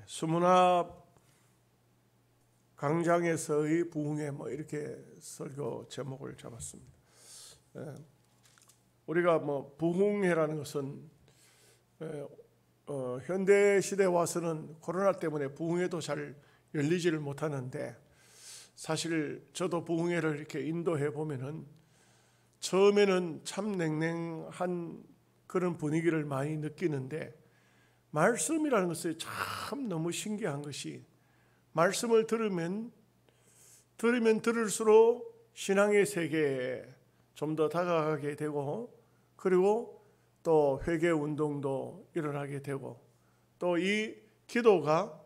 수문합 강장에서의 부흥회 이렇게 설교 제목을 잡았습니다. 우리가 부흥회라는 것은 현대 시대에 와서는 코로나 때문에 부흥회도 잘 열리지를 못하는데, 사실 저도 부흥회를 이렇게 인도해 보면은 처음에는 참 냉랭한 그런 분위기를 많이 느끼는데, 말씀이라는 것이 참 너무 신기한 것이, 말씀을 들으면 들을수록 신앙의 세계에 좀 더 다가가게 되고, 그리고 또 회개 운동도 일어나게 되고, 또 이 기도가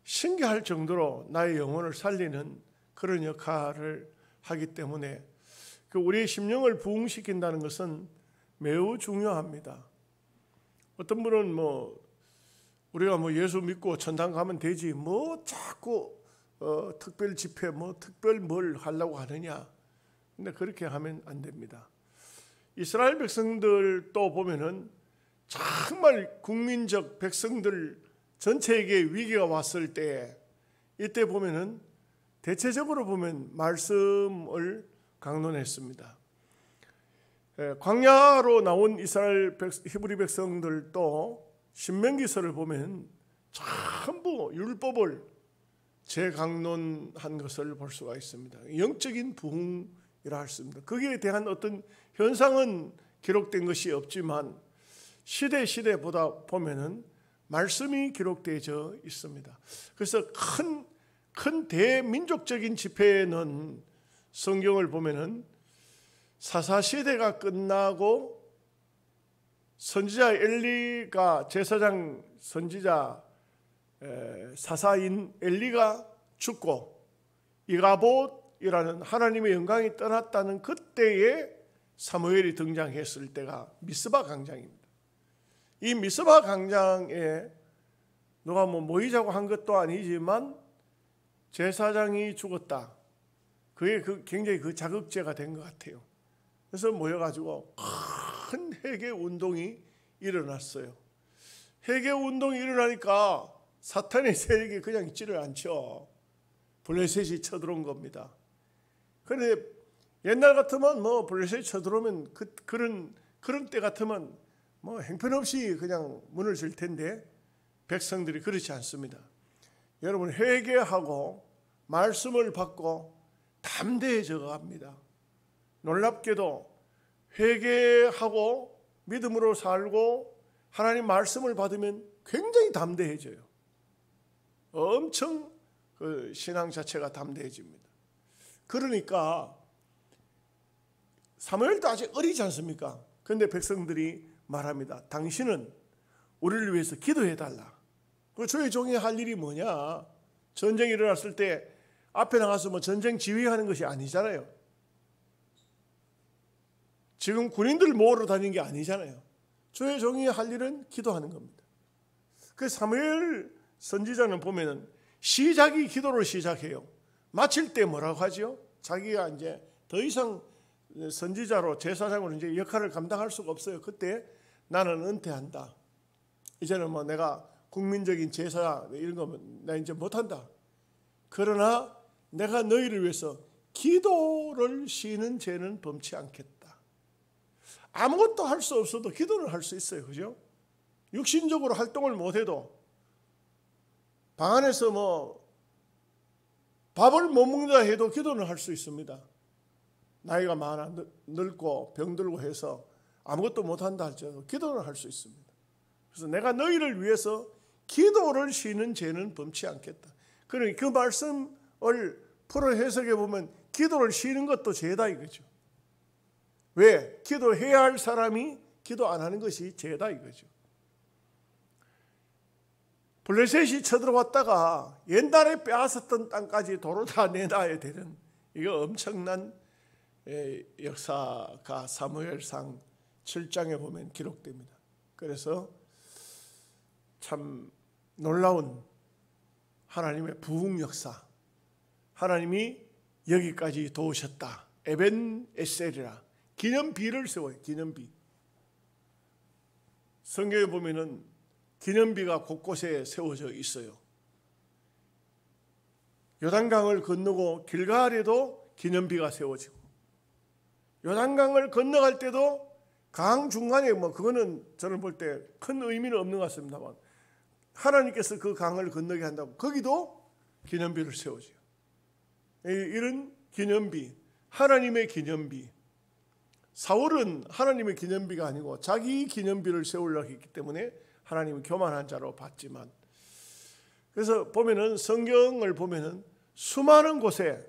신기할 정도로 나의 영혼을 살리는 그런 역할을 하기 때문에 우리의 심령을 부흥시킨다는 것은 매우 중요합니다. 어떤 분은 우리가 예수 믿고 천당 가면 되지 자꾸 특별 집회 특별 뭘 하려고 하느냐. 근데 그렇게 하면 안 됩니다. 이스라엘 백성들 또 보면은 정말 국민적 백성들 전체에게 위기가 왔을 때, 이때 보면은 대체적으로 보면 말씀을 강론했습니다. 광야로 나온 이스라엘 히브리 백성들도 신명기서를 보면 전부 율법을 재강론한 것을 볼 수가 있습니다. 영적인 부흥이라 할 수 있습니다. 거기에 대한 어떤 현상은 기록된 것이 없지만 시대보다 보면은 말씀이 기록되어 있습니다. 그래서 큰 대민족적인 집회에는 성경을 보면은 사사시대가 끝나고 선지자 엘리가, 제사장 선지자 사사인 엘리가 죽고 이가봇이라는 하나님의 영광이 떠났다는 그때에 사무엘이 등장했을 때가 미스바 강장입니다. 이 미스바 강장에 누가 모이자고 한 것도 아니지만 제사장이 죽었다. 그게 굉장히 자극제가 된 것 같아요. 그래서 모여가지고 큰 회개 운동이 일어났어요. 회개 운동이 일어나니까 사탄의 세력이 그냥 있지를 않죠. 블레셋이 쳐들어온 겁니다. 그런데 옛날 같으면 블레셋이 쳐들어오면 그런 때 같으면 행편없이 그냥 문을 질 텐데, 백성들이 그렇지 않습니다. 여러분, 회개하고 말씀을 받고 담대해져 갑니다. 놀랍게도 회개하고 믿음으로 살고 하나님 말씀을 받으면 굉장히 담대해져요. 엄청 신앙 자체가 담대해집니다. 그러니까 사무엘도 아직 어리지 않습니까? 그런데 백성들이 말합니다. 당신은 우리를 위해서 기도해달라. 저희 종이 할 일이 뭐냐? 전쟁이 일어났을 때 앞에 나가서 전쟁 지휘하는 것이 아니잖아요. 지금 군인들 모으러 다니는 게 아니잖아요. 저희 종이 할 일은 기도하는 겁니다. 그 사무엘 선지자는 보면은 시작이 기도로 시작해요. 마칠 때 뭐라고 하죠? 자기가 이제 더 이상 선지자로, 제사장으로 이제 역할을 감당할 수가 없어요. 그때 나는 은퇴한다. 이제는 내가 국민적인 제사 이런 거 나 이제 못한다. 그러나 내가 너희를 위해서 기도를 쉬는 죄는 범치 않겠다. 아무것도 할 수 없어도 기도를 할 수 있어요. 그죠? 육신적으로 활동을 못해도 방 안에서 밥을 못 먹는다 해도 기도는 할 수 있습니다. 나이가 많아 늙고 병들고 해서 아무것도 못한다 할지라도 기도는 할 수 있습니다. 그래서 내가 너희를 위해서 기도를 쉬는 죄는 범치 않겠다. 그러니까 그 말씀을 풀어 해석해 보면 기도를 쉬는 것도 죄다 이거죠. 왜? 기도해야 할 사람이 기도 안 하는 것이 죄다 이거죠. 블레셋이 쳐들어왔다가 옛날에 빼앗았던 땅까지 도로 다 내놔야 되는, 이거 엄청난 역사가 사무엘상 7장에 보면 기록됩니다. 그래서 참 놀라운 하나님의 부흥 역사, 하나님이 여기까지 도우셨다. 에벤 에셀이라 기념비를 세워요. 기념비. 성경에 보면은 기념비가 곳곳에 세워져 있어요. 요단강을 건너고 길갈에도 기념비가 세워지고, 요단강을 건너갈 때도 강 중간에 그거는 저는 볼 때 큰 의미는 없는 것 같습니다만 하나님께서 그 강을 건너게 한다고 거기도 기념비를 세우죠. 이런 기념비, 하나님의 기념비. 사울은 하나님의 기념비가 아니고 자기 기념비를 세우려고 했기 때문에 하나님은 교만한 자로 봤지만, 그래서 보면은 성경을 보면은 수많은 곳에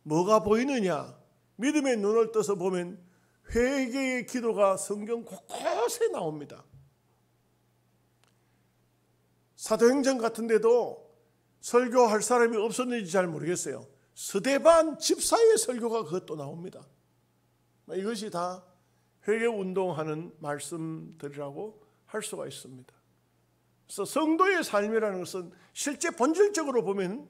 뭐가 보이느냐, 믿음의 눈을 떠서 보면 회개의 기도가 성경 곳곳에 나옵니다. 사도행전 같은 데도 설교할 사람이 없었는지 잘 모르겠어요. 스데반 집사의 설교가 그것도 나옵니다. 이것이 다 회개운동하는 말씀들이라고 할 수가 있습니다. 그래서 성도의 삶이라는 것은 실제 본질적으로 보면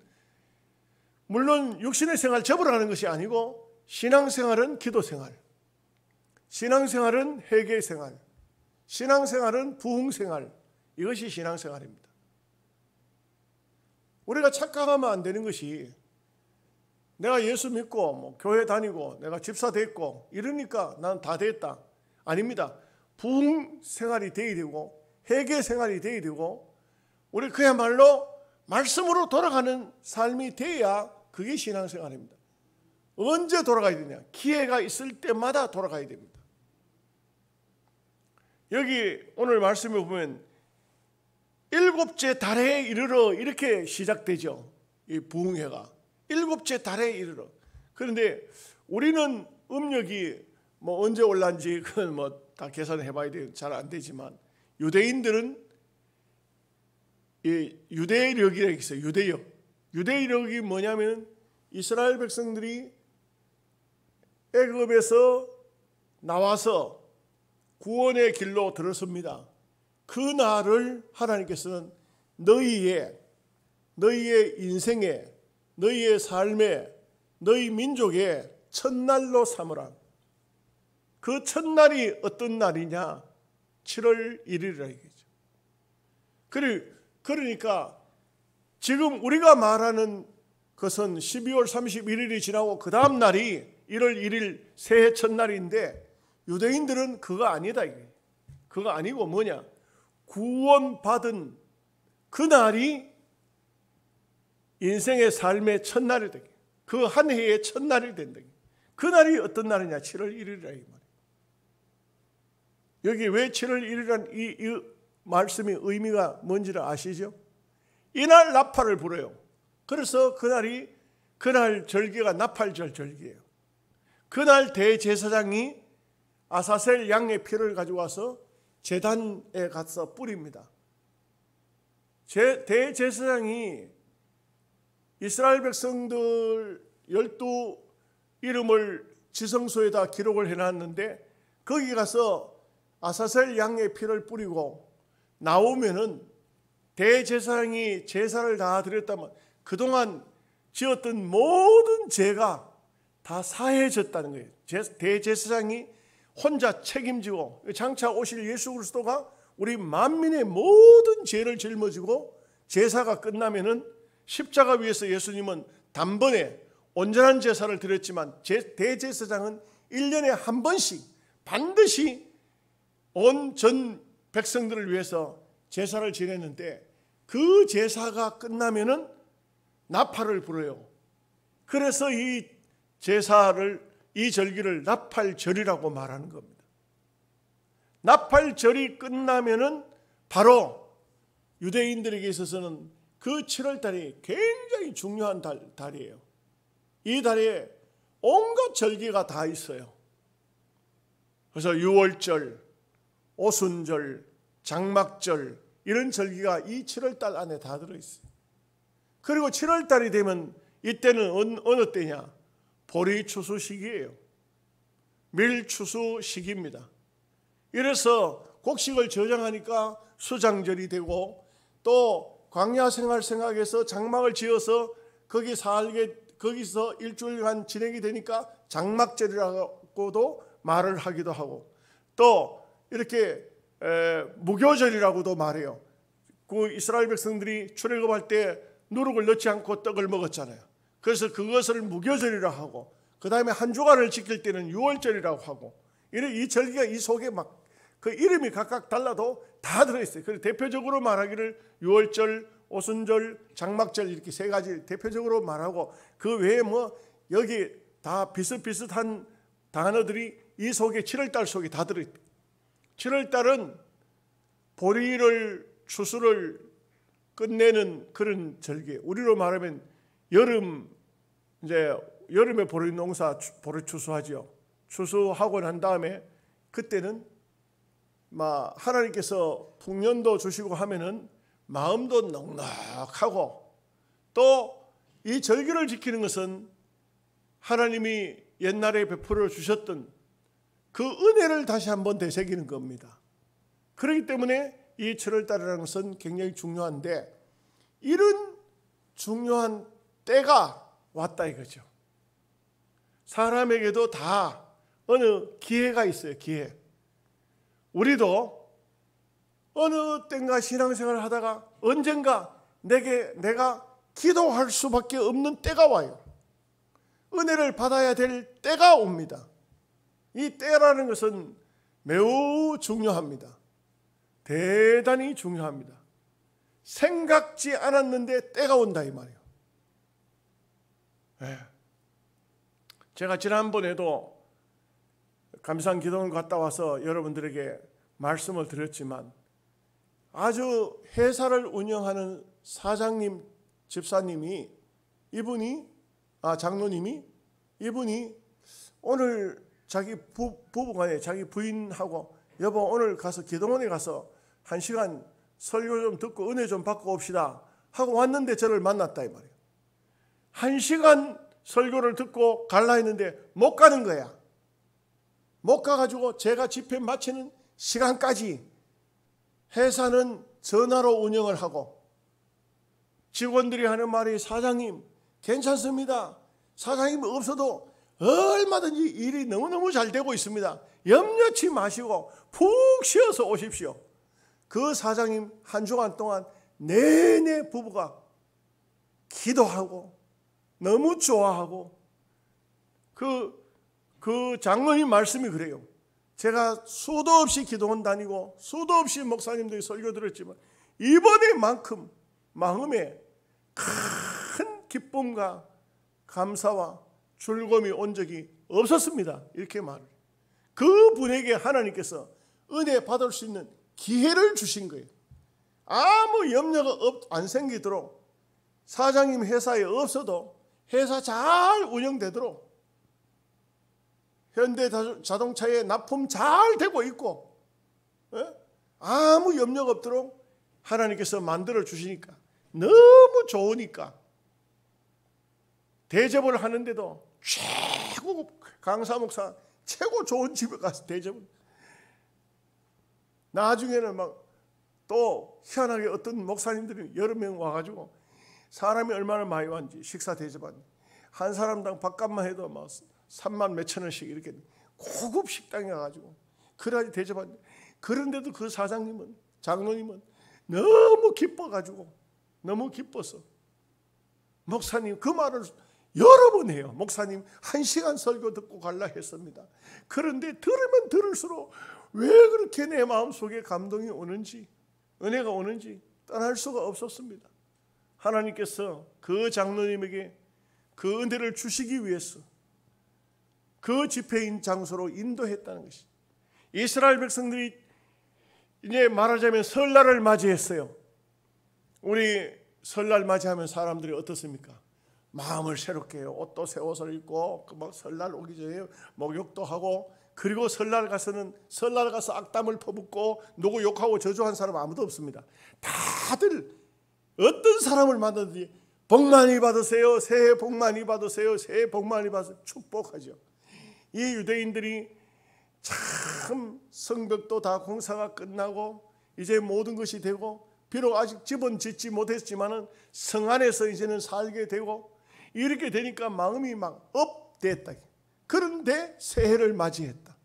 물론 육신의 생활 접으라는 것이 아니고, 신앙생활은 기도생활, 신앙생활은 회개생활, 신앙생활은 부흥생활, 이것이 신앙생활입니다. 우리가 착각하면 안 되는 것이 내가 예수 믿고 교회 다니고 내가 집사 됐고 이러니까 난 다 됐다. 아닙니다. 부흥생활이 되어야 되고 회개생활이 되어야 되고, 우리 그야말로 말씀으로 돌아가는 삶이 돼야 그게 신앙생활입니다. 언제 돌아가야 되냐? 기회가 있을 때마다 돌아가야 됩니다. 여기 오늘 말씀에 보면 일곱째 달에 이르러 이렇게 시작되죠. 이 부흥회가 일곱째 달에 이르러. 그런데 우리는 음력이 언제 올란지 그건 다 계산해 봐야 돼요. 잘 안 되지만 유대인들은 이 유대력이라고 있어요. 유대력이 뭐냐면 이스라엘 백성들이 애굽에서 나와서 구원의 길로 들어섭니다. 그 날을 하나님께서는 너희의 인생에, 너희의 삶에, 너희 민족의 첫날로 삼으라. 그 첫날이 어떤 날이냐? 7월 1일이라 얘기죠. 그러니까 지금 우리가 말하는 것은 12월 31일이 지나고 그 다음 날이 1월 1일 새해 첫날인데, 유대인들은 그거 아니다. 그거 아니고 뭐냐? 구원받은 그 날이 인생의 삶의 첫날이 되게, 그 한 해의 첫날이 된다. 그 날이 어떤 날이냐? 7월 1일이라 이 말이에요. 여기 왜 7월 1일이라는 이 말씀의 의미가 뭔지를 아시죠? 이날 나팔을 불어요. 그래서 그날 절기가 나팔절 절기예요. 그날 대제사장이 아사셀 양의 피를 가져와서 제단에 가서 뿌립니다. 대제사장이 이스라엘 백성들 12 이름을 지성소에다 기록을 해놨는데, 거기 가서 아사셀 양의 피를 뿌리고 나오면은 대제사장이 제사를 다 드렸다면 그동안 지었던 모든 죄가 다 사해졌다는 거예요. 대제사장이 혼자 책임지고, 장차 오실 예수 그리스도가 우리 만민의 모든 죄를 짊어지고 제사가 끝나면은 십자가 위에서 예수님은 단번에 온전한 제사를 드렸지만 대제사장은 1년에 한 번씩 반드시 온 전 백성들을 위해서 제사를 지냈는데, 그 제사가 끝나면은 나팔을 불어요. 그래서 이 절기를 나팔절이라고 말하는 겁니다. 나팔절이 끝나면은 바로 유대인들에게 있어서는 그 7월달이 굉장히 중요한 달이에요. 이 달에 온갖 절기가 다 있어요. 그래서 유월절, 오순절, 장막절, 이런 절기가 이 7월달 안에 다 들어있어요. 그리고 7월달이 되면 이때는 어느 때냐? 보리추수 시기예요. 밀추수 시기입니다. 이래서 곡식을 저장하니까 수장절이 되고, 또 광야 생활 생각해서 장막을 지어서 거기서 일주일간 지내게 되니까 장막절이라고도 말을 하기도 하고, 또 이렇게 무교절이라고도 말해요. 그 이스라엘 백성들이 출애굽할 때 누룩을 넣지 않고 떡을 먹었잖아요. 그래서 그것을 무교절이라 하고, 그 다음에 한 주간을 지킬 때는 유월절이라고 하고, 이 절기가 이 속에 막 그 이름이 각각 달라도 다 들어있어요. 그래서 대표적으로 말하기를 유월절, 오순절, 장막절 이렇게 세 가지 대표적으로 말하고, 그 외에 뭐 여기 다 비슷비슷한 단어들이 이 속에 7월달 속에 다 들어있다. 7월달은 보리를 추수를 끝내는 그런 절기. 우리로 말하면 여름, 이제 여름에 보리 농사 보리 추수하죠. 추수하고 난 다음에 그때는 막 하나님께서 풍년도 주시고 하면은 마음도 넉넉하고, 또 이 절기를 지키는 것은 하나님이 옛날에 베풀어 주셨던 그 은혜를 다시 한번 되새기는 겁니다. 그렇기 때문에 이 7월달이라는 것은 굉장히 중요한데, 이런 중요한 때가 왔다 이거죠. 사람에게도 다 어느 기회가 있어요. 기회. 우리도 어느 때인가 신앙생활을 하다가 언젠가 내가 기도할 수밖에 없는 때가 와요. 은혜를 받아야 될 때가 옵니다. 이 때라는 것은 매우 중요합니다. 대단히 중요합니다. 생각지 않았는데 때가 온다 이 말이에요. 네. 제가 지난번에도 감상 기도원 갔다 와서 여러분들에게 말씀을 드렸지만, 아주 회사를 운영하는 사장님, 집사님이, 장로님이 오늘 자기 부부간에 자기 부인하고, 여보 오늘 가서 기도원에 가서 1시간 설교 좀 듣고 은혜 좀 받고 옵시다 하고 왔는데 저를 만났다 이 말이에요. 1시간 설교를 듣고 갈라 했는데 못 가는 거야. 못 가가지고 제가 집회 마치는 시간까지 회사는 전화로 운영을 하고, 직원들이 하는 말이 사장님 괜찮습니다. 사장님 없어도 얼마든지 일이 너무너무 잘 되고 있습니다. 염려치 마시고 푹 쉬어서 오십시오. 그 사장님 한 주간 동안 내내 부부가 기도하고 너무 좋아하고, 그 장로님 말씀이 그래요. 제가 수도 없이 기도원 다니고 수도 없이 목사님들이 설교 들었지만 이번에만큼 마음에 큰 기쁨과 감사와 즐거움이 온 적이 없었습니다. 이렇게 말해요. 그 분에게 하나님께서 은혜 받을 수 있는 기회를 주신 거예요. 아무 염려가 안 생기도록, 사장님 회사에 없어도 회사 잘 운영되도록, 현대자동차에 납품 잘 되고 있고, 아무 염려가 없도록 하나님께서 만들어 주시니까 너무 좋으니까, 대접을 하는데도 최고 강사 목사 최고 좋은 집에 가서 대접을, 나중에는 막 또 희한하게 어떤 목사님들이 여러 명 와가지고 사람이 얼마나 많이 왔는지 식사 대접하는지, 한 사람당 밥값만 해도 막 3만 몇천 원씩 이렇게 고급 식당에 가가지고 그래야지 대접하는데, 그런데도 그 사장님은, 장로님은 너무 기뻐가지고, 너무 기뻐서 목사님 그 말을 여러 번 해요. 목사님 1시간 설교 듣고 갈라 했습니다. 그런데 들으면 들을수록 왜 그렇게 내 마음속에 감동이 오는지, 은혜가 오는지 떠날 수가 없었습니다. 하나님께서 그 장로님에게 그 은혜를 주시기 위해서 그 집회인 장소로 인도했다는 것이, 이스라엘 백성들이 이제 말하자면 설날을 맞이했어요. 우리 설날 맞이하면 사람들이 어떻습니까? 마음을 새롭게 해요. 옷도 새 옷을 입고 막 설날 오기 전에 목욕도 하고, 그리고 설날 가서 악담을 퍼붓고 누구 욕하고 저주한 사람 아무도 없습니다. 다들 어떤 사람을 만나든지 복 많이 받으세요, 새해 복 많이 받으세요, 새해 복 많이 받으세요 축복하죠. 이 유대인들이 참 성벽도 다 공사가 끝나고 이제 모든 것이 되고, 비록 아직 집은 짓지 못했지만은 성 안에서 이제는 살게 되고, 이렇게 되니까 마음이 막 업됐다. 그런데 새해를 맞이했다.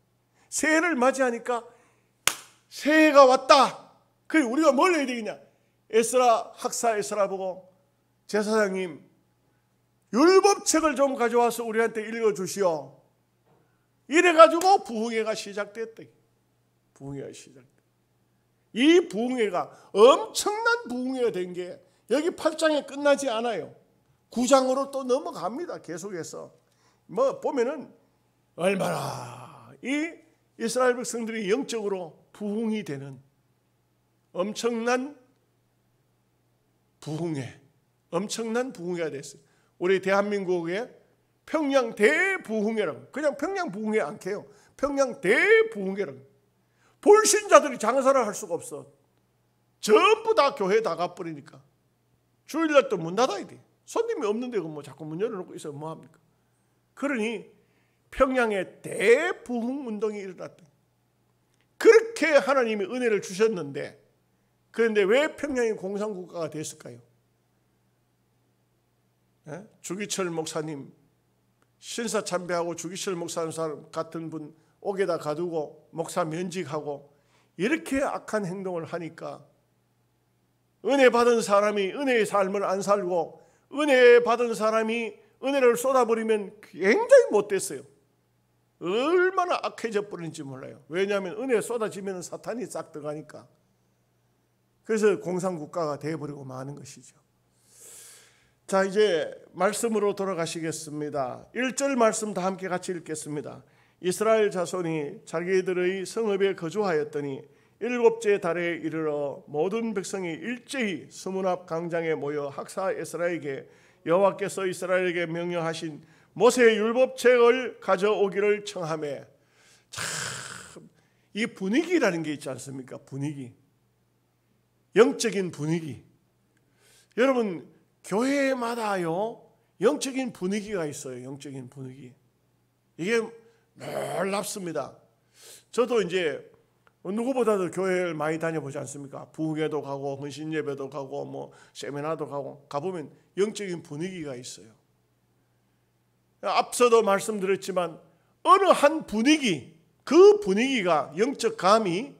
새해를 맞이하니까 새해가 왔다. 그래 우리가 뭘 해야 되겠냐? 학사 에스라 보고, 제사장님 율법책을 좀 가져와서 우리한테 읽어주시오. 이래가지고 부흥회가 시작됐대. 부흥회가 시작됐대. 이 부흥회가 엄청난 부흥회가 된 게 여기 8장에 끝나지 않아요. 9장으로 또 넘어갑니다. 계속해서 보면은 얼마나 이 이스라엘 백성들이 영적으로 부흥이 되는 엄청난 부흥회, 엄청난 부흥회가 됐어요. 우리 대한민국의 평양 대부흥회라고, 그냥 평양 부흥회 안 해요. 평양 대부흥회라고. 불신자들이 장사를 할 수가 없어. 전부 다 교회 다 가버리니까. 주일날 또 문 닫아야 돼. 손님이 없는데 뭐 자꾸 문 열어놓고 있으면 뭐합니까? 그러니 평양에 대부흥 운동이 일어났다. 그렇게 하나님이 은혜를 주셨는데, 그런데 왜 평양이 공산국가가 됐을까요? 주기철 목사님, 신사참배하고 주기철 목사님 같은 분 옥에다 가두고 목사 면직하고 이렇게 악한 행동을 하니까 은혜 받은 사람이 은혜의 삶을 안 살고 은혜 받은 사람이 은혜를 쏟아버리면 굉장히 못됐어요. 얼마나 악해져 버린지 몰라요. 왜냐하면 은혜 쏟아지면 사탄이 싹 들어가니까. 그래서 공산국가가 되어버리고 마는 것이죠. 자, 이제 말씀으로 돌아가시겠습니다. 1절 말씀 다 함께 같이 읽겠습니다. 이스라엘 자손이 자기들의 성읍에 거주하였더니 7째 달에 이르러 모든 백성이 일제히 스문 앞 강장에 모여 학사 에스라에게 여호와께서 이스라엘에게 명령하신 모세의 율법책을 가져오기를 청하매. 참, 이 분위기라는 게 있지 않습니까? 분위기, 영적인 분위기. 여러분, 교회마다요 영적인 분위기가 있어요. 영적인 분위기. 이게 놀랍습니다. 저도 이제 누구보다도 교회를 많이 다녀보지 않습니까? 부흥회도 가고 헌신예배도 가고 뭐 세미나도 가고 가보면 영적인 분위기가 있어요. 앞서도 말씀드렸지만 어느 한 분위기, 그 분위기가 영적 감이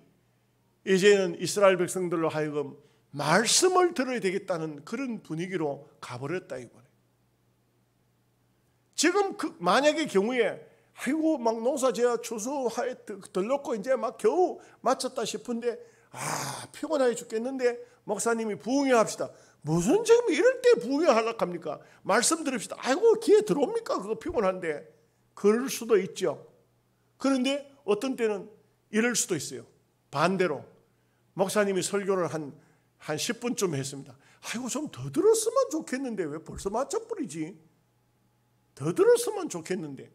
이제는 이스라엘 백성들로 하여금 말씀을 들어야 되겠다는 그런 분위기로 가버렸다 이거예요. 지금 만약의 경우에 아이고 막 농사지어 추수하에 들렀고 이제 막 겨우 마쳤다 싶은데 피곤하게 죽겠는데 목사님이 부흥회 합시다. 무슨 지금 이럴 때 부흥회 하려고 합니까? 말씀 들읍시다. 아이고 기회 들어옵니까? 그거 피곤한데. 그럴 수도 있죠. 그런데 어떤 때는 이럴 수도 있어요. 반대로 목사님이 설교를 한 10분쯤 했습니다. 아이고 좀 더 들었으면 좋겠는데 왜 벌써 맞춰버리지? 더 들었으면 좋겠는데.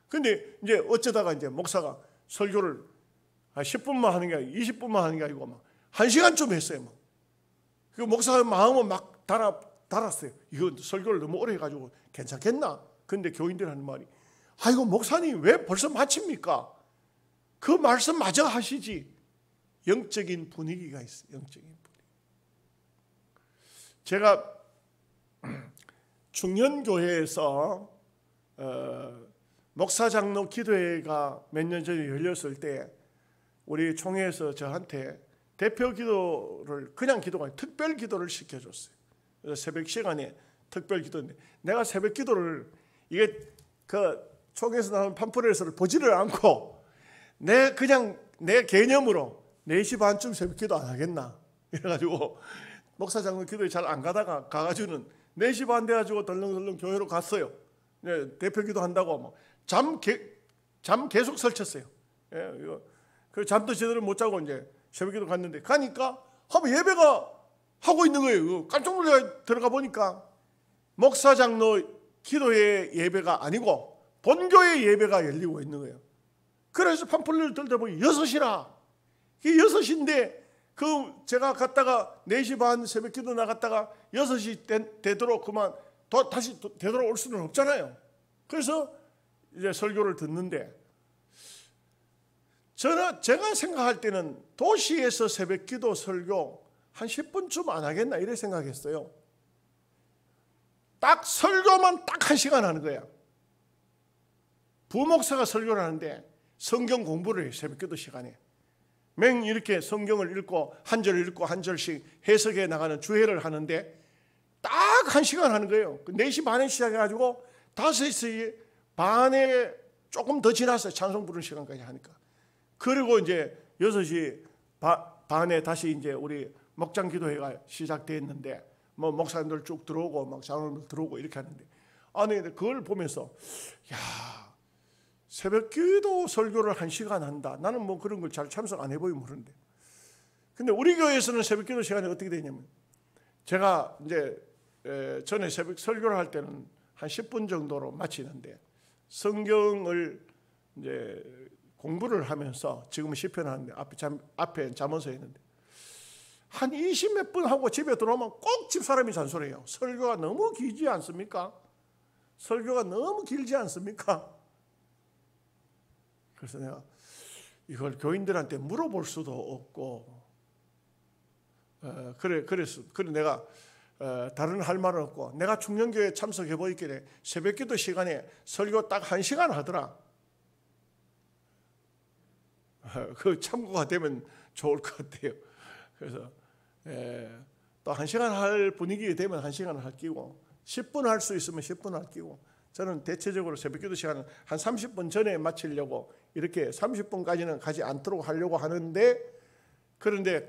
근데 이제 어쩌다가 이제 목사가 설교를 10분만 하는 게 아니고 20분만 하는 게 아니고 막 1시간쯤 했어요. 막. 그 목사의 마음은 막 달았어요. 이거 설교를 너무 오래 해가지고 괜찮겠나? 근데 교인들 하는 말이 아이고 목사님 왜 벌써 마칩니까? 그 말씀 마저 하시지. 영적인 분위기가 있어요. 영적인 분위기. 제가 중년교회에서 목사장로 기도회가 몇 년 전에 열렸을 때 우리 총회에서 저한테 대표 기도를 그냥 기도가 아니라 특별 기도를 시켜줬어요. 그래서 새벽 시간에 특별 기도인데 내가 새벽 기도를 이게 그 총회에서 나온 팜플렛을 보지를 않고 내 개념으로 4시 반쯤 새벽 기도 안 하겠나 이래가지고 목사장로 기도에 잘 안 가다가 가가지고는 4시 반 돼가지고 덜렁덜렁 교회로 갔어요. 네, 대표 기도 한다고 잠 계속 설쳤어요. 예, 그 잠도 제대로 못 자고 이제 새벽기도 갔는데 가니까 예배가 하고 있는 거예요. 깜짝 놀라 들어가 보니까 목사장로 기도회 예배가 아니고 본교회 예배가 열리고 있는 거예요. 그래서 팜플렛을 들다 보니 6시라. 이게 6시인데 제가 갔다가 4시 반 새벽기도 나갔다가 6시 되도록 그만 다시 되돌아올 수는 없잖아요. 그래서 이제 설교를 듣는데 제가 생각할 때는 도시에서 새벽기도 설교 한 10분쯤 안 하겠나 이래 생각했어요. 딱 설교만 딱 1시간 하는 거야. 부목사가 설교를 하는데 성경 공부를 해요. 새벽기도 시간에. 맹 이렇게 성경을 읽고 한 절 읽고 한 절씩 해석해 나가는 주회를 하는데 딱 1시간 하는 거예요. 4시 반에 시작해가지고 5시 반에 조금 더 지났어요. 찬송 부르는 시간까지 하니까. 그리고 이제 6시 반에 다시 이제 우리 목장 기도회가 시작됐는데 뭐 목사님들 쭉 들어오고 막 장로님들 들어오고 이렇게 하는데, 아니 그걸 보면서 야, 새벽 기도 설교를 1시간 한다. 나는 뭐 그런 걸 잘 참석 안 해보이 모르는데. 근데 우리 교회에서는 새벽 기도 시간이 어떻게 되냐면, 제가 이제 전에 새벽 설교를 할 때는 한 10분 정도로 마치는데, 성경을 이제 공부를 하면서 지금은 시편 하는데 앞에 잠언서 했는데 한 20몇 분 하고 집에 들어오면 꼭 집사람이 잔소리해요. 설교가 너무 길지 않습니까? 설교가 너무 길지 않습니까? 그래서 내가 이걸 교인들한테 물어볼 수도 없고, 그래서 내가 다른 할 말은 없고, 내가 충령교회 참석해 보이길래 새벽기도 시간에 설교 딱 1시간 하더라. 그 참고가 되면 좋을 것 같아요. 그래서 또 1시간 할 분위기 되면 1시간을 할 끼고, 10분 할 수 있으면 10분 할 끼고, 저는 대체적으로 새벽기도 시간은 한 30분 전에 마치려고 이렇게 30분까지는 가지 않도록 하려고 하는데, 그런데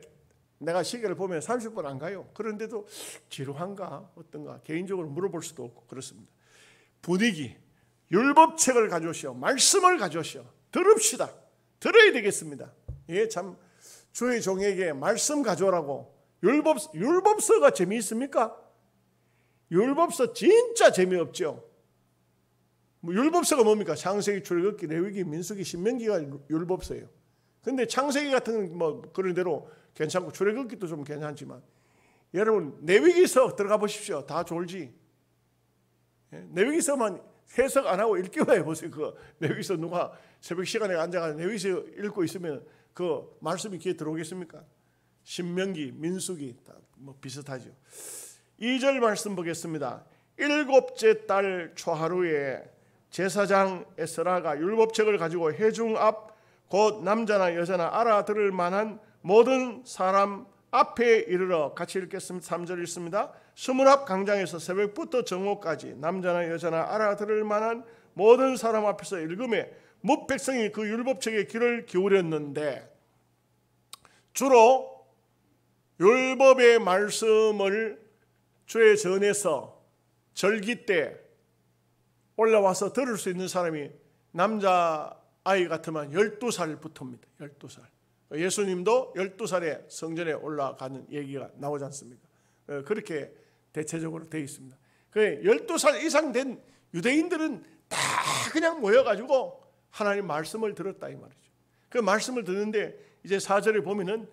내가 시계를 보면 30분 안 가요. 그런데도 지루한가 어떤가 개인적으로 물어볼 수도 없고 그렇습니다. 분위기, 율법책을 가져오시오. 말씀을 가져오시오. 들읍시다. 들어야 되겠습니다. 예, 참 주의 종에게 말씀 가져오라고. 율법서가 재미있습니까? 율법서 진짜 재미없죠. 율법서가 뭡니까? 창세기, 출애굽기, 레위기, 민수기, 신명기가 율법서예요. 근데 창세기 같은 뭐 그런 대로 괜찮고 출애굽기도 좀 괜찮지만, 여러분 레위기서 들어가 보십시오. 다 졸지. 레위기서만 해석 안 하고 읽기만 해보세요. 그 레위기서 누가 새벽 시간에 앉아가지고 레위기서 읽고 있으면 그 말씀이 귀에 들어오겠습니까? 신명기, 민수기 다 뭐 비슷하죠. 2절 말씀 보겠습니다. 7째 달 초하루에 제사장 에스라가 율법책을 가지고 회중 앞 곧 남자나 여자나 알아들을 만한 모든 사람 앞에 이르러, 같이 읽겠습니다. 3절 읽습니다. 스물 앞 광장에서 새벽부터 정오까지 남자나 여자나 알아들을 만한 모든 사람 앞에서 읽음에 뭇 백성이 그 율법책에 귀를 기울였는데, 주로 율법의 말씀을 주의 전에서 절기 때 올라와서 들을 수 있는 사람이 남자아이 같으면 12살부터입니다. 12살. 예수님도 12살에 성전에 올라가는 얘기가 나오지 않습니까? 그렇게 대체적으로 되어 있습니다. 12살 이상 된 유대인들은 다 그냥 모여가지고 하나님 말씀을 들었다 이 말이죠. 그 말씀을 듣는데 이제 4절에 보면은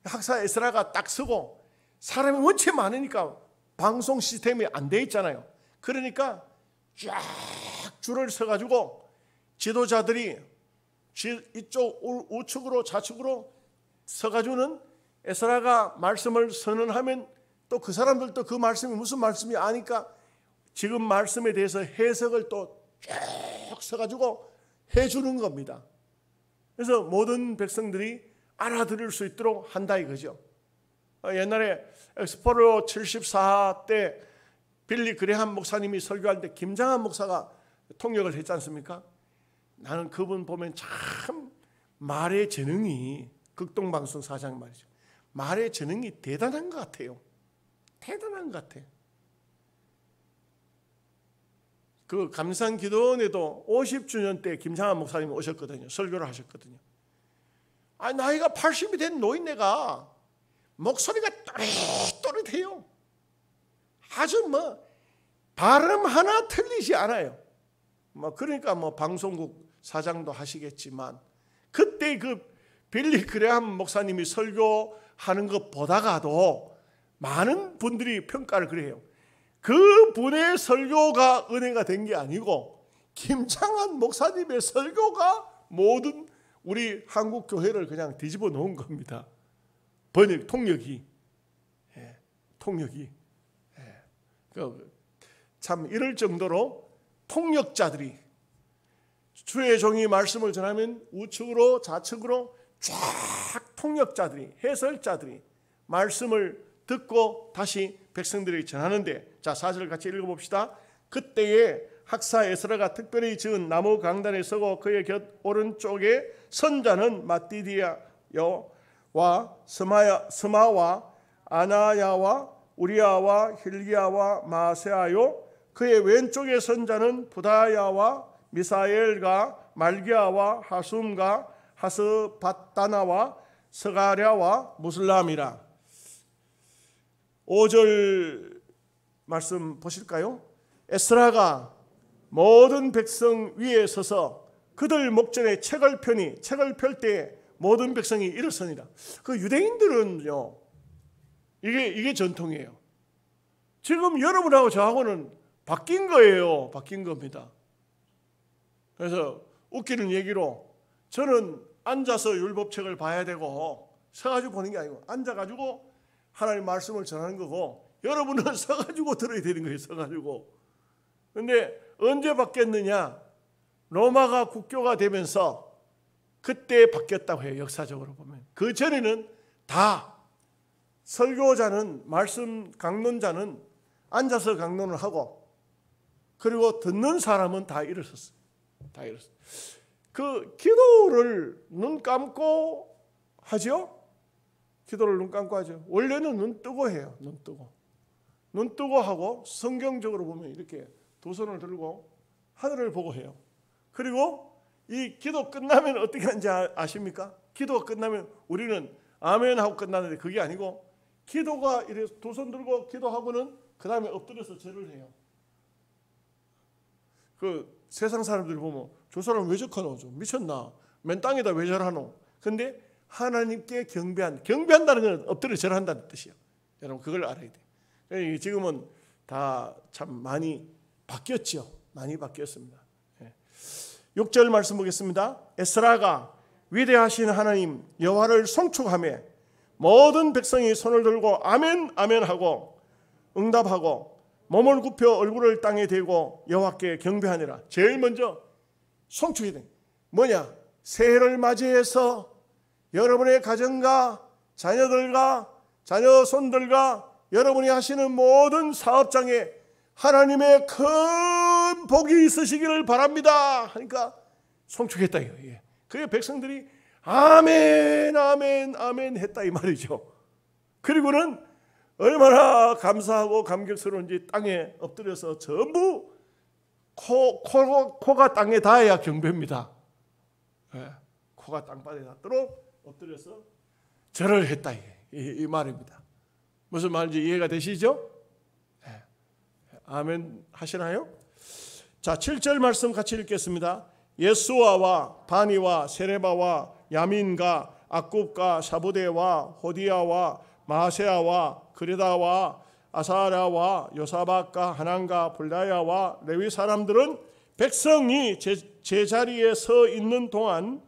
학사 에스라가 딱 서고, 사람이 원체 많으니까 방송 시스템이 안 돼 있잖아요. 그러니까 쫙 줄을 서가지고 지도자들이 이쪽 우측으로 좌측으로 서가지고는 에스라가 말씀을 선언하면 또 그 사람들도 그 말씀이 무슨 말씀이 아니까 지금 말씀에 대해서 해석을 또 쭉 서가지고 해주는 겁니다. 그래서 모든 백성들이 알아들을 수 있도록 한다 이거죠. 옛날에 엑스포로 74 때 빌리 그레함 목사님이 설교할 때 김장한 목사가 통역을 했지 않습니까? 나는 그분 보면 참 말의 재능이, 극동방송 사장 말이죠, 말의 재능이 대단한 것 같아요. 대단한 것 같아요. 그 감산기도원에도 50주년 때 김장한 목사님이 오셨거든요. 설교를 하셨거든요. 나이가 80이 된 노인네가 목소리가 또릿또릿해요. 아주 뭐 발음 하나 틀리지 않아요. 그러니까 방송국 사장도 하시겠지만, 그때 그 빌리 그레함 목사님이 설교하는 것 보다가도 많은 분들이 평가를 그래요. 그 분의 설교가 은혜가 된 게 아니고 김창한 목사님의 설교가 모든 우리 한국 교회를 그냥 뒤집어 놓은 겁니다. 통역이. 참 이럴 정도로 통역자들이, 주의 종이 말씀을 전하면 우측으로 좌측으로 쫙 통역자들이, 해설자들이 말씀을 듣고 다시 백성들에게 전하는데, 자 4절 같이 읽어봅시다. 그때에 학사 에스라가 특별히 지은 나무 강단에 서고 그의 곁 오른쪽에 선자는 마띠디아와 스마와 아나야와 우리야와 힐기야와 마세아요, 그의 왼쪽에 선자는 부다야와 미사엘과 말기야와 하숨과 하스바다나와 스가랴와 무슬람이라. 5절 말씀 보실까요? 에스라가 모든 백성 위에 서서 그들 목전에 책을 펴니 책을 펼 때 모든 백성이 일어서니라. 그 유대인들은요, 이게 전통이에요. 지금 여러분하고 저하고는 바뀐 거예요. 바뀐 겁니다. 그래서 웃기는 얘기로 저는 앉아서 율법책을 봐야 되고 서가지고 보는 게 아니고 앉아가지고 하나님 말씀을 전하는 거고, 여러분은 서가지고 들어야 되는 거예요. 서가지고. 근데 언제 바뀌었느냐? 로마가 국교가 되면서 그때 바뀌었다고 해요. 역사적으로 보면. 그 전에는 다 설교자는, 말씀 강론자는 앉아서 강론을 하고, 그리고 듣는 사람은 다 일어섰어요. 다 일어섰어요. 그 기도를 눈 감고 하죠? 기도를 눈 감고 하죠. 원래는 눈 뜨고 해요. 눈 뜨고. 눈 뜨고 하고, 성경적으로 보면 이렇게 두 손을 들고 하늘을 보고 해요. 그리고 이 기도 끝나면 어떻게 하는지 아십니까? 기도가 끝나면 우리는 아멘 하고 끝나는데 그게 아니고, 기도가 이래 두 손 들고 기도하고는 그 다음에 엎드려서 절을 해요. 그 세상 사람들이 보면 저 사람 왜 저러노? 미쳤나? 맨 땅에다 왜 절하노? 근데 하나님께 경배한다는 건 엎드려 절한다는 뜻이에요. 여러분 그걸 알아야 돼요. 지금은 다 참 많이 바뀌었죠. 많이 바뀌었습니다. 6절 말씀 보겠습니다. 에스라가 위대하신 하나님 여호와를 송축하며 모든 백성이 손을 들고 아멘 아멘 하고 응답하고 몸을 굽혀 얼굴을 땅에 대고 여호와께 경배하니라. 제일 먼저 송축이 돼. 뭐냐? 새해를 맞이해서 여러분의 가정과 자녀들과 자녀 손들과 여러분이 하시는 모든 사업장에 하나님의 큰 복이 있으시기를 바랍니다 하니까 송축했다 이거예요. 그게 백성들이 아멘 아멘 아멘 했다 이 말이죠. 그리고는 얼마나 감사하고 감격스러운지 땅에 엎드려서 전부 코가 땅에 닿아야 경배입니다. 코가 땅바닥에 닿도록 엎드려서 절을 했다 이 말입니다. 무슨 말인지 이해가 되시죠? 아멘 하시나요? 자 7절 말씀 같이 읽겠습니다. 예수아와 바니와 세레바와 야민과 악굽과 사부대와 호디야와 마세아와 그레다와 아사랴와 요사박과 하난과 불다야와 레위 사람들은 백성이 제자리에 서 있는 동안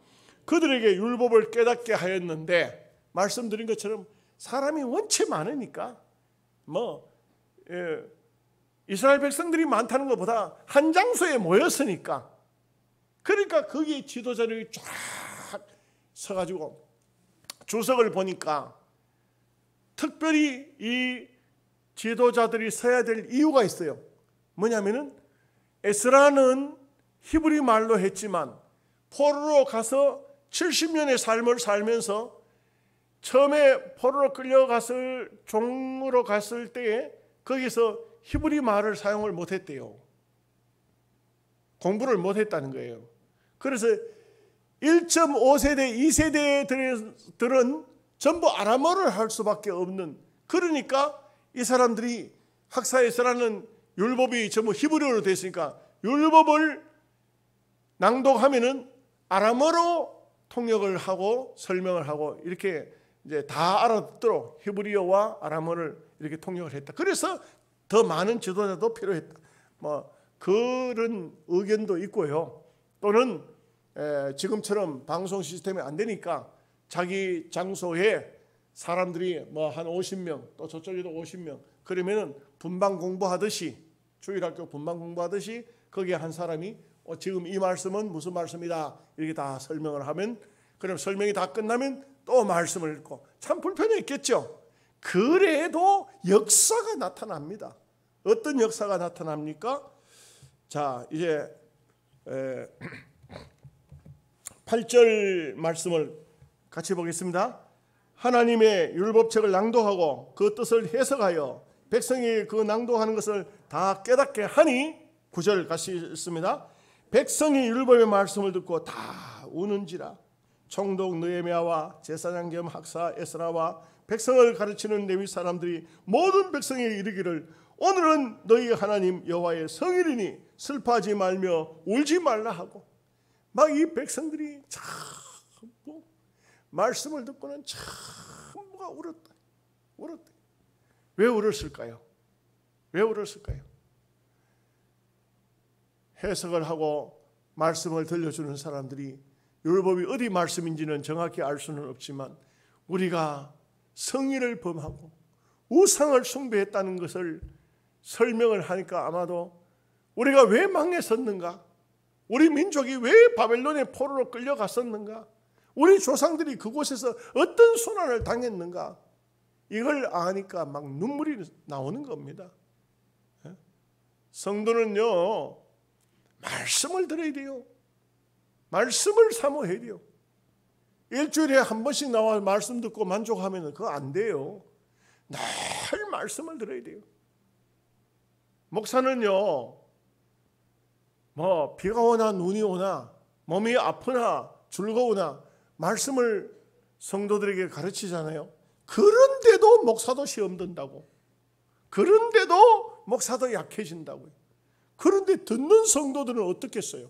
그들에게 율법을 깨닫게 하였는데, 말씀드린 것처럼 사람이 원체 많으니까 이스라엘 백성들이 많다는 것보다 한 장소에 모였으니까, 그러니까 거기 지도자들이 쫙 서가지고 주석을 보니까 특별히 이 지도자들이 서야 될 이유가 있어요. 뭐냐면은 에스라는 히브리 말로 했지만 포로로 가서 70년의 삶을 살면서 처음에 포로로 끌려갔을 종으로 갔을 때에 거기서 히브리 말을 사용을 못했대요. 공부를 못했다는 거예요. 그래서 1.5세대, 2세대들은 전부 아람어를 할 수밖에 없는, 그러니까 이 사람들이 학사에서라는 율법이 전부 히브리어로 되어 있으니까 율법을 낭독하면은 아람어로 통역을 하고 설명을 하고 이렇게 이제 다 알아듣도록 히브리어와 아람어를 이렇게 통역을 했다. 그래서 더 많은 지도자도 필요했다. 그런 의견도 있고요. 또는 지금처럼 방송 시스템이 안 되니까 자기 장소에 사람들이 한 50명, 또 저쪽에도 50명, 그러면은 분방 공부하듯이, 주일학교 분방 공부하듯이 거기에 한 사람이 지금 이 말씀은 무슨 말씀이다 이렇게 다 설명을 하면, 그럼 설명이 다 끝나면 또 말씀을 읽고, 참 불편했겠죠. 그래도 역사가 나타납니다. 어떤 역사가 나타납니까? 자, 이제 8절 말씀을 같이 보겠습니다. 하나님의 율법책을 낭독하고 그 뜻을 해석하여 백성이 그 낭독하는 것을 다 깨닫게 하니 9절 같이 읽습니다. 백성이 율법의 말씀을 듣고 다 우는지라. 총독 느헤미야와 제사장 겸 학사 에스라와 백성을 가르치는 레위 사람들이 모든 백성에 이르기를 오늘은 너희 하나님 여호와의 성일이니 슬퍼하지 말며 울지 말라 하고, 막 이 백성들이 전부 말씀을 듣고는 전부가 울었다. 왜 울었을까요? 왜 울었을까요? 해석을 하고 말씀을 들려주는 사람들이 율법이 어디 말씀인지는 정확히 알 수는 없지만 우리가 성의를 범하고 우상을 숭배했다는 것을 설명을 하니까 아마도 우리가 왜 망했었는가, 우리 민족이 왜 바벨론의 포로로 끌려갔었는가, 우리 조상들이 그곳에서 어떤 손안을 당했는가, 이걸 아니까 막 눈물이 나오는 겁니다. 성도는요, 말씀을 들어야 돼요. 말씀을 사모해야 돼요. 일주일에 한 번씩 나와 말씀 듣고 만족하면 그거 안 돼요. 늘 말씀을 들어야 돼요. 목사는요, 뭐 비가 오나 눈이 오나 몸이 아프나 즐거우나 말씀을 성도들에게 가르치잖아요. 그런데도 목사도 시험 든다고, 그런데도 목사도 약해진다고요. 그런데 듣는 성도들은 어떻겠어요?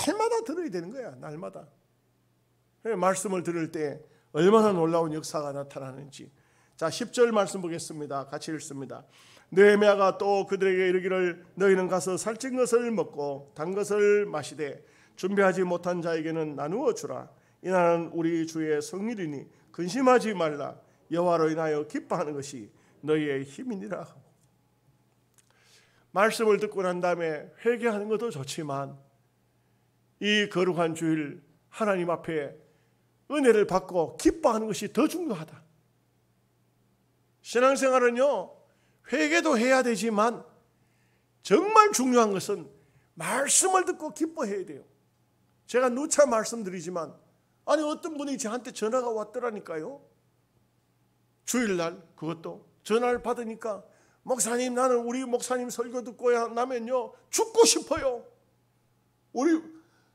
날마다 들어야 되는 거야. 날마다. 말씀을 들을 때 얼마나 놀라운 역사가 나타나는지. 자, 10절 말씀 보겠습니다. 같이 읽습니다. 느헤미야가 또 그들에게 이르기를 너희는 가서 살찐 것을 먹고 단 것을 마시되 준비하지 못한 자에게는 나누어 주라. 이날은 우리 주의 성일이니 근심하지 말라. 여호와로 인하여 기뻐하는 것이 너희의 힘이니라. 말씀을 듣고 난 다음에 회개하는 것도 좋지만 이 거룩한 주일 하나님 앞에 은혜를 받고 기뻐하는 것이 더 중요하다. 신앙생활은요, 회개도 해야 되지만 정말 중요한 것은 말씀을 듣고 기뻐해야 돼요. 제가 누차 말씀드리지만 아니 어떤 분이 저한테 전화가 왔더라니까요. 주일날 그것도 전화를 받으니까 목사님, 나는 우리 목사님 설교 듣고 나면요 죽고 싶어요. 우리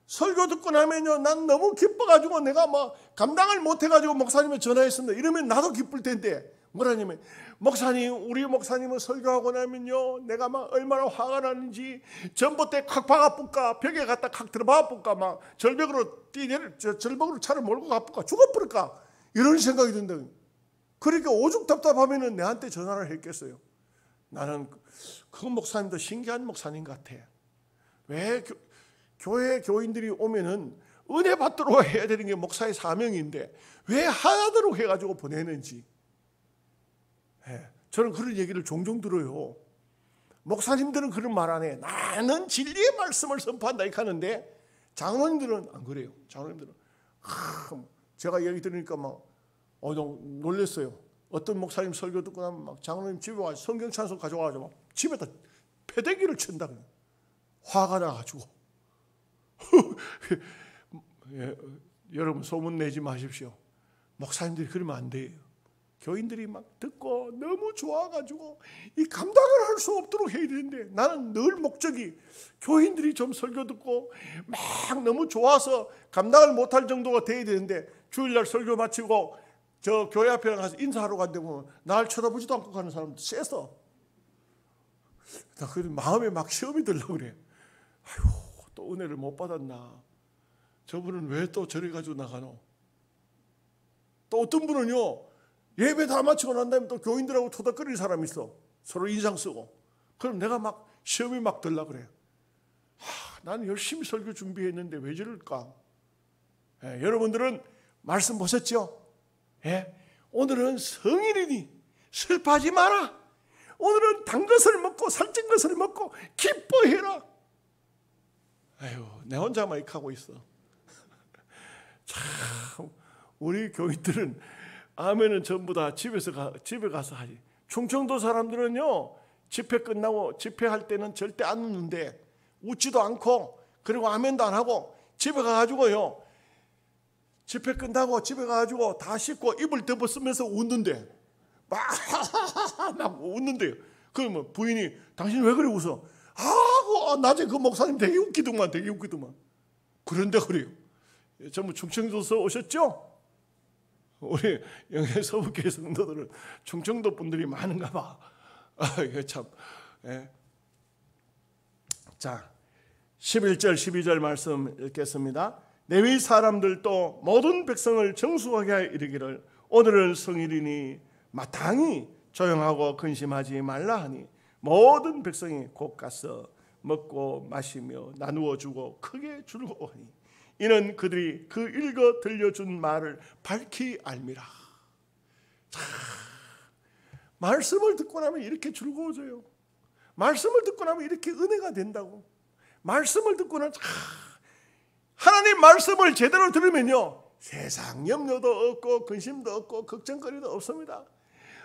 설교 듣고 나면요 난 너무 기뻐가지고 내가 막 감당을 못해가지고 목사님에 전화했습니다. 이러면 나도 기쁠 텐데 뭐라냐면 목사님, 우리 목사님은 설교하고 나면요 내가 막 얼마나 화가 나는지 전봇대 콱 박아볼까, 벽에 갖다 콱 들어박아볼까, 막 절벽으로 절벽으로 차를 몰고 가볼까, 죽어버릴까, 이런 생각이 든다. 그러니까 오죽 답답하면은 내한테 전화를 했겠어요. 나는 그 목사님도 신기한 목사님 같아. 왜 교회 교인들이 오면은 은혜 받도록 해야 되는 게 목사의 사명인데 왜 하나도록 해가지고 보내는지. 저는 그런 얘기를 종종 들어요. 목사님들은 그런 말 안 해. 나는 진리의 말씀을 선포한다 이렇게 하는데 장로님들은 안 그래요. 장로님들은 제가 얘기 들으니까 막 놀랐어요. 어떤 목사님 설교 듣고 나면 막 장로님 집에 와서 성경 찬송 가져와가지고 막 집에다 패대기를 친다. 화가 나가지고. 여러분 소문 내지 마십시오. 목사님들이 그러면 안 돼요. 교인들이 막 듣고 너무 좋아가지고 이 감당을 할 수 없도록 해야 되는데 나는 늘 목적이 교인들이 좀 설교 듣고 막 너무 좋아서 감당을 못할 정도가 돼야 되는데 주일날 설교 마치고 저 교회 앞에 가서 인사하러 간데 보면 날 쳐다보지도 않고 가는 사람도 쎄서 나 그 마음에 막 시험이 들려고 그래. 아유, 또 은혜를 못 받았나. 저분은 왜 또 저리 가지고 나가노. 또 어떤 분은요 예배 다 마치고 난 다음에 또 교인들하고 토닥거리는 사람이 있어. 서로 인상 쓰고. 그럼 내가 막 시험이 막 들려고 그래. 나는 열심히 설교 준비했는데 왜 저럴까. 여러분들은 말씀 보셨죠? 오늘은 성일이니 슬퍼하지 마라. 오늘은 단 것을 먹고 살찐 것을 먹고 기뻐해라. 아유, 내 혼자만 이렇게 하고 있어. 참 우리 교인들은 아멘은 전부 다 집에 가서 하지. 충청도 사람들은요, 집회 끝나고 집회할 때는 절대 안 웃는데, 웃지도 않고, 그리고 아멘도 안 하고 집에 가가지고요, 집회 끝나고 집에 가가지고 다 씻고 이불 덮어 쓰면서 웃는데, 막 웃는데요. 그러면 부인이 당신 왜 그래 웃어? 낮에 그 목사님 되게 웃기더만. 그런데 그래요. 전부 충청도에서 오셨죠? 우리 영계 서북교회 성도들은 충청도 분들이 많은가 봐. 이거 참. 예. 자, 11절 12절 말씀 읽겠습니다. 레위 사람들도 모든 백성을 정수하게 하여 이르기를 오늘은 성일이니 마땅히 조용하고 근심하지 말라 하니 모든 백성이 곧 가서 먹고 마시며 나누어 주고 크게 즐거워하니 이는 그들이 그 읽어 들려준 말을 밝히 알미라. 말씀을 듣고 나면 이렇게 즐거워져요. 말씀을 듣고 나면 이렇게 은혜가 된다고. 말씀을 듣고 나면 하나님 말씀을 제대로 들으면요, 세상 염려도 없고 근심도 없고 걱정거리도 없습니다.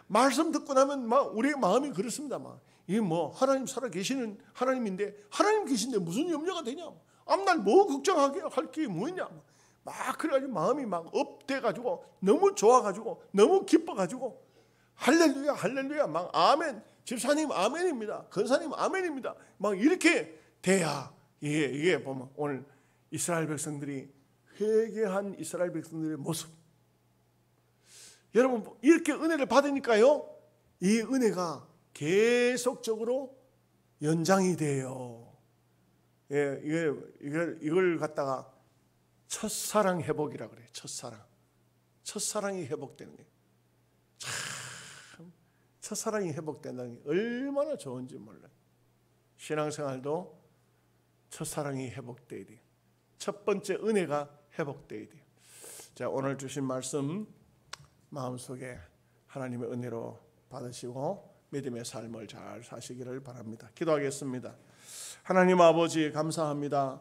말씀 듣고 나면 막 우리의 마음이 그렇습니다. 이게 뭐 하나님 살아 계시는 하나님인데, 하나님 계신데 무슨 염려가 되냐? 앞날 뭐 걱정하게 할 게 뭐냐? 막 그래가지고 마음이 막 업돼가지고 너무 좋아가지고 너무 기뻐가지고 할렐루야 할렐루야 막 아멘, 집사님 아멘입니다, 권사님 아멘입니다, 막 이렇게 돼야 이게 보면 오늘 이스라엘 백성들이 회개한 이스라엘 백성들의 모습. 여러분 이렇게 은혜를 받으니까요, 이 은혜가 계속적으로 연장이 돼요. 예, 이걸 갖다가 첫사랑 회복이라 그래요. 첫사랑이 회복되는 거예요. 참 첫사랑이 회복된다는 게 얼마나 좋은지 몰라요. 신앙생활도 첫사랑이 회복돼야 돼요. 첫 번째 은혜가 회복돼야 돼요. 자, 오늘 주신 말씀 마음속에 하나님의 은혜로 받으시고 믿음의 삶을 잘 사시기를 바랍니다. 기도하겠습니다. 하나님 아버지 감사합니다.